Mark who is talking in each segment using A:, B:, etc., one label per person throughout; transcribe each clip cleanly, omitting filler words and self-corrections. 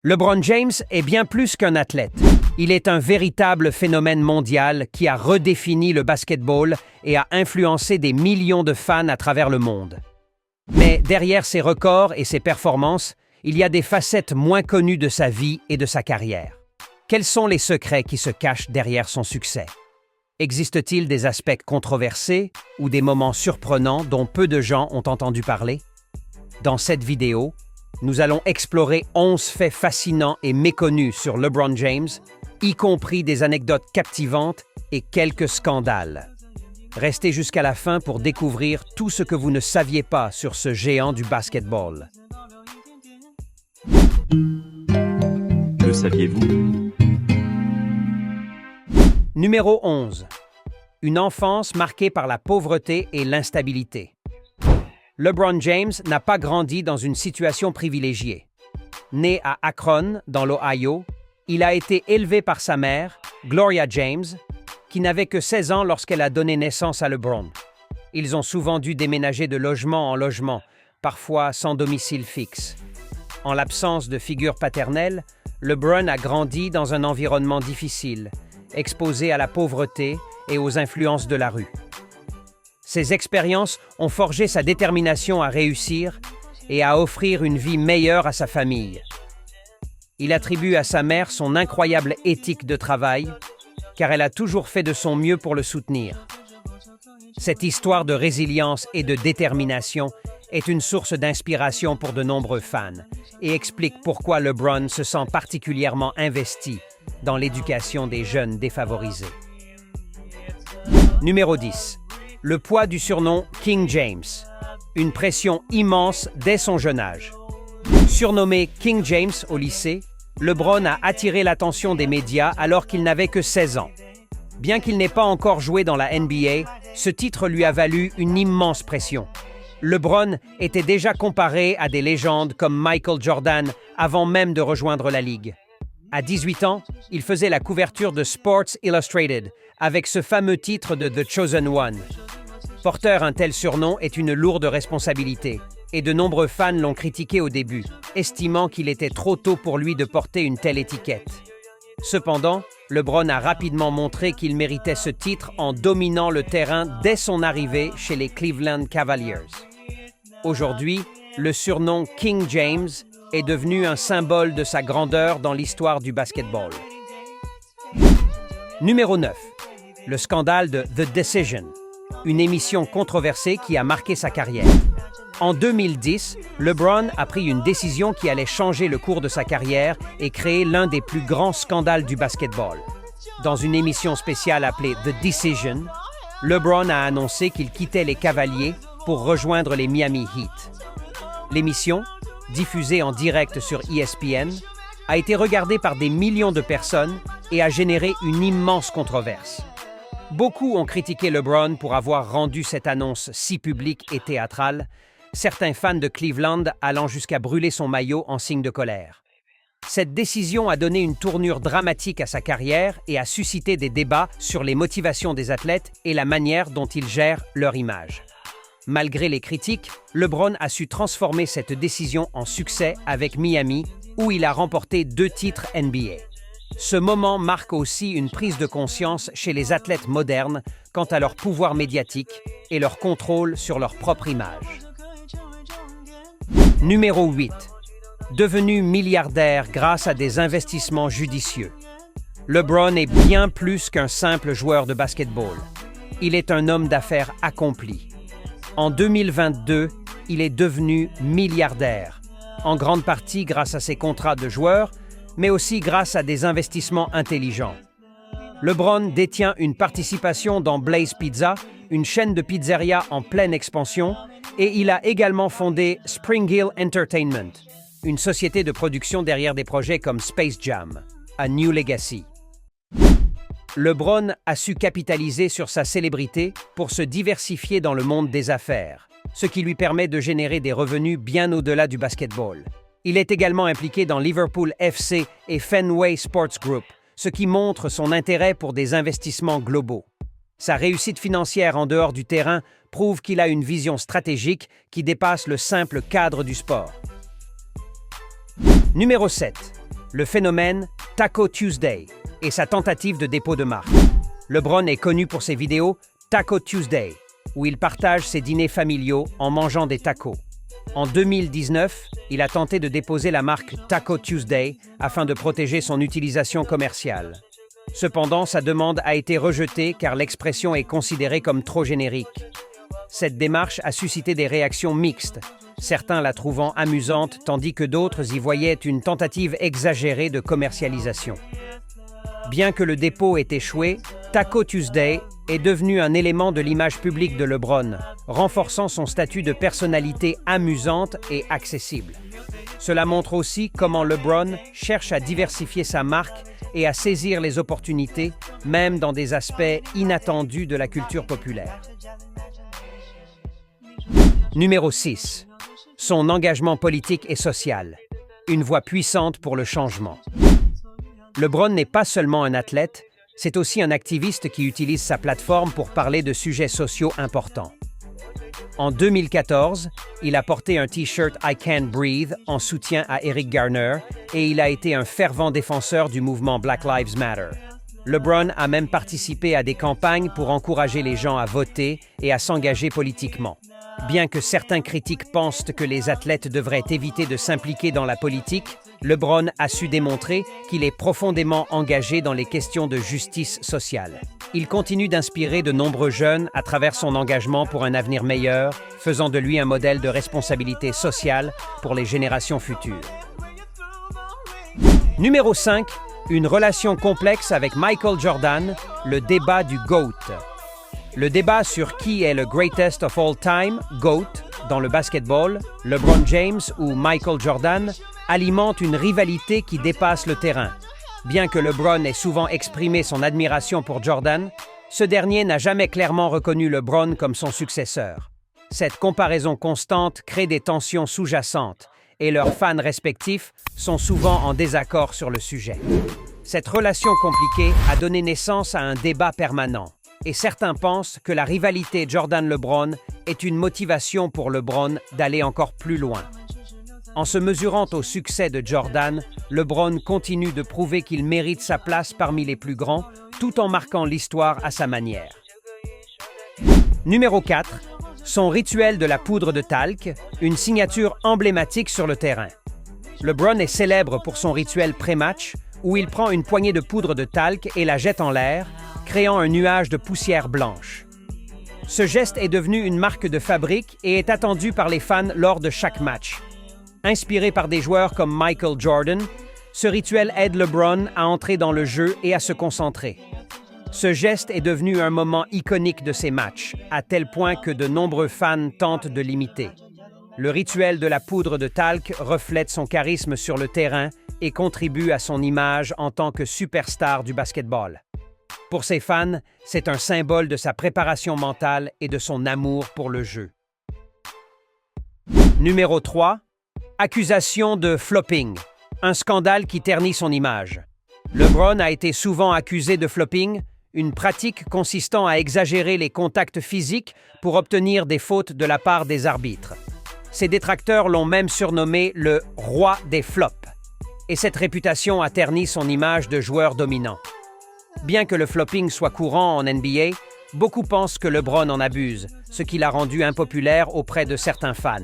A: LeBron James est bien plus qu'un athlète. Il est un véritable phénomène mondial qui a redéfini le basketball et a influencé des millions de fans à travers le monde. Mais derrière ses records et ses performances, il y a des facettes moins connues de sa vie et de sa carrière. Quels sont les secrets qui se cachent derrière son succès? Existe-t-il des aspects controversés ou des moments surprenants dont peu de gens ont entendu parler? Dans cette vidéo, nous allons explorer 11 faits fascinants et méconnus sur LeBron James, y compris des anecdotes captivantes et quelques scandales. Restez jusqu'à la fin pour découvrir tout ce que vous ne saviez pas sur ce géant du basketball.
B: Le saviez-vous?
A: Numéro 11. Une enfance marquée par la pauvreté et l'instabilité. LeBron James n'a pas grandi dans une situation privilégiée. Né à Akron, dans l'Ohio, il a été élevé par sa mère, Gloria James, qui n'avait que 16 ans lorsqu'elle a donné naissance à LeBron. Ils ont souvent dû déménager de logement en logement, parfois sans domicile fixe. En l'absence de figure paternelle, LeBron a grandi dans un environnement difficile, exposé à la pauvreté et aux influences de la rue. Ces expériences ont forgé sa détermination à réussir et à offrir une vie meilleure à sa famille. Il attribue à sa mère son incroyable éthique de travail, car elle a toujours fait de son mieux pour le soutenir. Cette histoire de résilience et de détermination est une source d'inspiration pour de nombreux fans et explique pourquoi LeBron se sent particulièrement investi dans l'éducation des jeunes défavorisés. Numéro 10. Le poids du surnom King James. Une pression immense dès son jeune âge. Surnommé King James au lycée, LeBron a attiré l'attention des médias alors qu'il n'avait que 16 ans. Bien qu'il n'ait pas encore joué dans la NBA, ce titre lui a valu une immense pression. LeBron était déjà comparé à des légendes comme Michael Jordan avant même de rejoindre la Ligue. À 18 ans, il faisait la couverture de Sports Illustrated avec ce fameux titre de The Chosen One. Porteur un tel surnom est une lourde responsabilité, et de nombreux fans l'ont critiqué au début, estimant qu'il était trop tôt pour lui de porter une telle étiquette. Cependant, LeBron a rapidement montré qu'il méritait ce titre en dominant le terrain dès son arrivée chez les Cleveland Cavaliers. Aujourd'hui, le surnom King James est devenu un symbole de sa grandeur dans l'histoire du basketball. Numéro 9. Le scandale de The Decision, une émission controversée qui a marqué sa carrière. En 2010, LeBron a pris une décision qui allait changer le cours de sa carrière et créer l'un des plus grands scandales du basketball. Dans une émission spéciale appelée The Decision, LeBron a annoncé qu'il quittait les Cavaliers pour rejoindre les Miami Heat. L'émission, diffusée en direct sur ESPN, a été regardée par des millions de personnes et a généré une immense controverse. Beaucoup ont critiqué LeBron pour avoir rendu cette annonce si publique et théâtrale, certains fans de Cleveland allant jusqu'à brûler son maillot en signe de colère. Cette décision a donné une tournure dramatique à sa carrière et a suscité des débats sur les motivations des athlètes et la manière dont ils gèrent leur image. Malgré les critiques, LeBron a su transformer cette décision en succès avec Miami, où il a remporté 2 titres NBA. Ce moment marque aussi une prise de conscience chez les athlètes modernes quant à leur pouvoir médiatique et leur contrôle sur leur propre image. Numéro 8. Devenu milliardaire grâce à des investissements judicieux. LeBron est bien plus qu'un simple joueur de basketball. Il est un homme d'affaires accompli. En 2022, il est devenu milliardaire, en grande partie grâce à ses contrats de joueur, mais aussi grâce à des investissements intelligents. LeBron détient une participation dans Blaze Pizza, une chaîne de pizzeria en pleine expansion, et il a également fondé Spring Hill Entertainment, une société de production derrière des projets comme Space Jam, à New Legacy. LeBron a su capitaliser sur sa célébrité pour se diversifier dans le monde des affaires, ce qui lui permet de générer des revenus bien au-delà du basketball. Il est également impliqué dans Liverpool FC et Fenway Sports Group, ce qui montre son intérêt pour des investissements globaux. Sa réussite financière en dehors du terrain prouve qu'il a une vision stratégique qui dépasse le simple cadre du sport. Numéro 7. le phénomène Taco Tuesday et sa tentative de dépôt de marque. LeBron est connu pour ses vidéos Taco Tuesday, où il partage ses dîners familiaux en mangeant des tacos. En 2019, il a tenté de déposer la marque Taco Tuesday afin de protéger son utilisation commerciale. Cependant, sa demande a été rejetée car l'expression est considérée comme trop générique. Cette démarche a suscité des réactions mixtes, certains la trouvant amusante tandis que d'autres y voyaient une tentative exagérée de commercialisation. Bien que le dépôt ait échoué, Taco Tuesday est devenu un élément de l'image publique de LeBron, renforçant son statut de personnalité amusante et accessible. Cela montre aussi comment LeBron cherche à diversifier sa marque et à saisir les opportunités, même dans des aspects inattendus de la culture populaire. Numéro 6. Son engagement politique et social. Une voix puissante pour le changement. LeBron n'est pas seulement un athlète, c'est aussi un activiste qui utilise sa plateforme pour parler de sujets sociaux importants. En 2014, il a porté un T-shirt I Can't Breathe en soutien à Eric Garner et il a été un fervent défenseur du mouvement Black Lives Matter. LeBron a même participé à des campagnes pour encourager les gens à voter et à s'engager politiquement. Bien que certains critiques pensent que les athlètes devraient éviter de s'impliquer dans la politique, LeBron a su démontrer qu'il est profondément engagé dans les questions de justice sociale. Il continue d'inspirer de nombreux jeunes à travers son engagement pour un avenir meilleur, faisant de lui un modèle de responsabilité sociale pour les générations futures. Numéro 5. Une relation complexe avec Michael Jordan, le débat du GOAT. Le débat sur qui est le greatest of all time, GOAT, dans le basketball, LeBron James ou Michael Jordan, alimente une rivalité qui dépasse le terrain. Bien que LeBron ait souvent exprimé son admiration pour Jordan, ce dernier n'a jamais clairement reconnu LeBron comme son successeur. Cette comparaison constante crée des tensions sous-jacentes et leurs fans respectifs sont souvent en désaccord sur le sujet. Cette relation compliquée a donné naissance à un débat permanent. Et certains pensent que la rivalité Jordan-LeBron est une motivation pour LeBron d'aller encore plus loin. En se mesurant au succès de Jordan, LeBron continue de prouver qu'il mérite sa place parmi les plus grands, tout en marquant l'histoire à sa manière. Numéro 4. Son rituel de la poudre de talc, une signature emblématique sur le terrain. LeBron est célèbre pour son rituel pré-match, où il prend une poignée de poudre de talc et la jette en l'air, créant un nuage de poussière blanche. Ce geste est devenu une marque de fabrique et est attendu par les fans lors de chaque match. Inspiré par des joueurs comme Michael Jordan, ce rituel aide LeBron à entrer dans le jeu et à se concentrer. Ce geste est devenu un moment iconique de ses matchs, à tel point que de nombreux fans tentent de l'imiter. Le rituel de la poudre de talc reflète son charisme sur le terrain et contribue à son image en tant que superstar du basketball. Pour ses fans, c'est un symbole de sa préparation mentale et de son amour pour le jeu. Numéro 3. Accusation de flopping, un scandale qui ternit son image. LeBron a été souvent accusé de flopping, une pratique consistant à exagérer les contacts physiques pour obtenir des fautes de la part des arbitres. Ses détracteurs l'ont même surnommé le « roi des flops », et cette réputation a terni son image de joueur dominant. Bien que le flopping soit courant en NBA, beaucoup pensent que LeBron en abuse, ce qui l'a rendu impopulaire auprès de certains fans.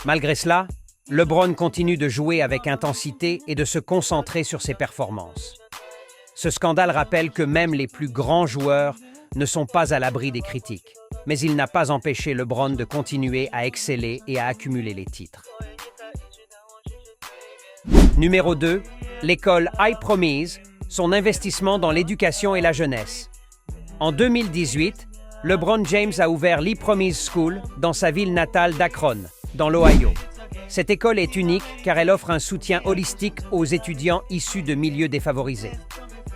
A: Malgré cela, LeBron continue de jouer avec intensité et de se concentrer sur ses performances. Ce scandale rappelle que même les plus grands joueurs ne sont pas à l'abri des critiques, mais il n'a pas empêché LeBron de continuer à exceller et à accumuler les titres. Numéro 2. L'école I-Promise, son investissement dans l'éducation et la jeunesse. En 2018, LeBron James a ouvert l'I-Promise School dans sa ville natale d'Akron, dans l'Ohio. Cette école est unique car elle offre un soutien holistique aux étudiants issus de milieux défavorisés.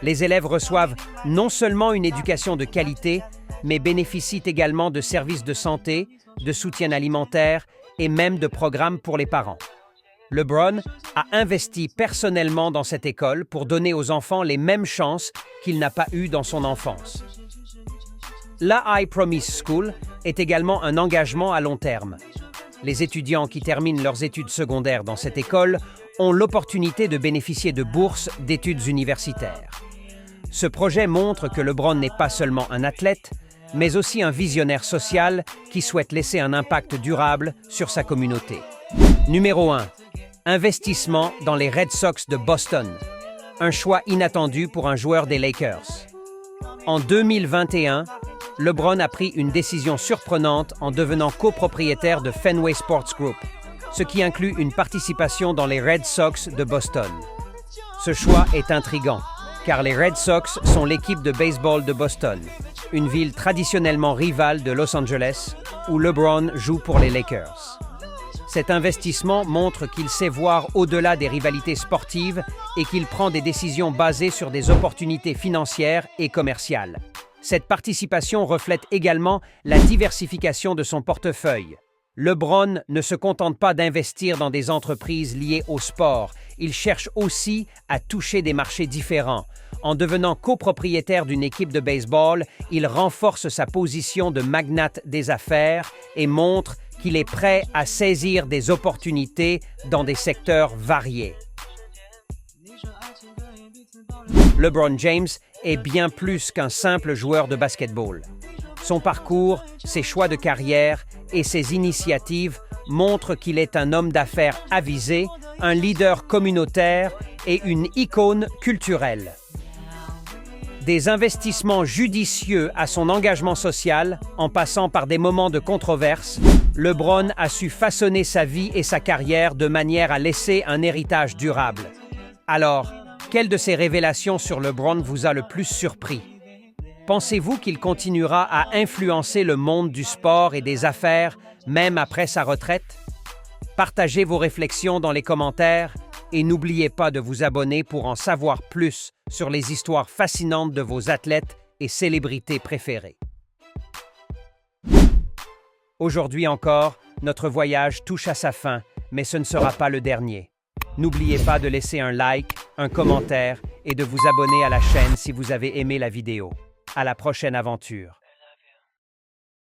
A: Les élèves reçoivent non seulement une éducation de qualité, mais bénéficient également de services de santé, de soutien alimentaire et même de programmes pour les parents. LeBron a investi personnellement dans cette école pour donner aux enfants les mêmes chances qu'il n'a pas eues dans son enfance. La I-Promise School est également un engagement à long terme. Les étudiants qui terminent leurs études secondaires dans cette école ont l'opportunité de bénéficier de bourses d'études universitaires. Ce projet montre que LeBron n'est pas seulement un athlète, mais aussi un visionnaire social qui souhaite laisser un impact durable sur sa communauté. Numéro 1. Investissement dans les Red Sox de Boston. Un choix inattendu pour un joueur des Lakers. En 2021, LeBron a pris une décision surprenante en devenant copropriétaire de Fenway Sports Group, ce qui inclut une participation dans les Red Sox de Boston. Ce choix est intriguant, car les Red Sox sont l'équipe de baseball de Boston, une ville traditionnellement rivale de Los Angeles, où LeBron joue pour les Lakers. Cet investissement montre qu'il sait voir au-delà des rivalités sportives et qu'il prend des décisions basées sur des opportunités financières et commerciales. Cette participation reflète également la diversification de son portefeuille. LeBron ne se contente pas d'investir dans des entreprises liées au sport, il cherche aussi à toucher des marchés différents. En devenant copropriétaire d'une équipe de baseball, il renforce sa position de magnate des affaires et montre qu'il est prêt à saisir des opportunités dans des secteurs variés. LeBron James est bien plus qu'un simple joueur de basketball. Son parcours, ses choix de carrière et ses initiatives montrent qu'il est un homme d'affaires avisé, un leader communautaire et une icône culturelle. Des investissements judicieux à son engagement social, en passant par des moments de controverse, LeBron a su façonner sa vie et sa carrière de manière à laisser un héritage durable. Alors, quelle de ces révélations sur LeBron vous a le plus surpris? Pensez-vous qu'il continuera à influencer le monde du sport et des affaires, même après sa retraite? Partagez vos réflexions dans les commentaires et n'oubliez pas de vous abonner pour en savoir plus sur les histoires fascinantes de vos athlètes et célébrités préférées. Aujourd'hui encore, notre voyage touche à sa fin, mais ce ne sera pas le dernier. N'oubliez pas de laisser un like, un commentaire et de vous abonner à la chaîne si vous avez aimé la vidéo. À la prochaine aventure.